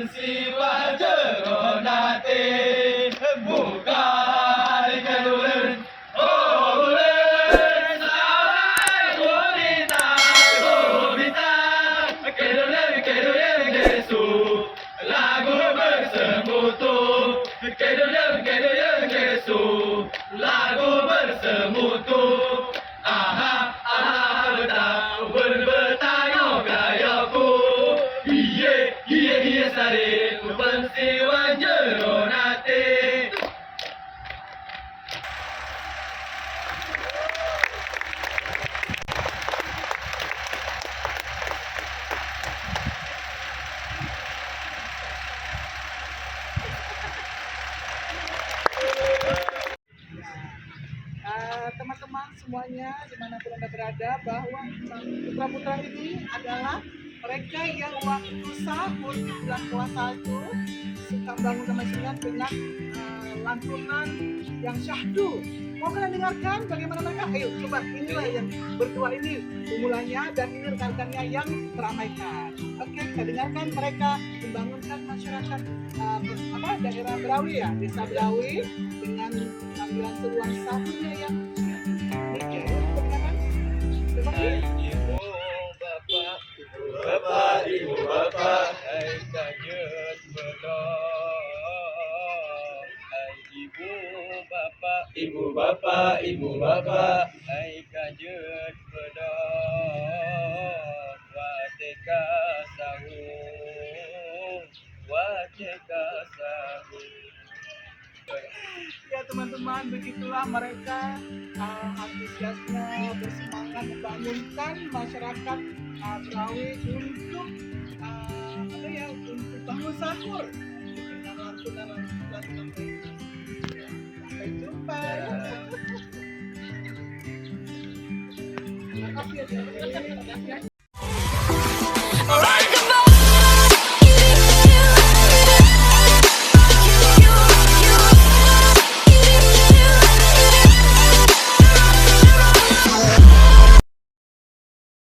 siwa jero nate bukan kelulen oh bulen sawai gurita gurita kelulen kesu lagu bersemutu kelulen kesu lagu bersemutu aha aha betah berbetanya gayaku iye iye iye sare pensiwa jero nate. Teman-teman semuanya dimanapun Anda berada, bahwa putra-putra ini adalah mereka yang waktu sahur di bulan puasa itu suka bangun kemasingan dengan lantunan yang syahdu. Mau kalian dengarkan bagaimana mereka? Ayo coba, inilah yang berdua ini mulanya dan ini rekan-rekannya yang meramaikan. Oke, kita dengarkan mereka membangunkan masyarakat daerah Berawi ya, desa Berawi dengan tampilan seruan sahurnya yang Ibu bapak, hai kajet ibu bapak, hai kajet bedok, wateka sahur, wateka sahur. Ya teman-teman, begitulah mereka antusiasnya bersemangat membangunkan masyarakat Berawi untuk untuk bangun sahur dengan lantunan mereka. Sampai jumpa. Terima kasih ya.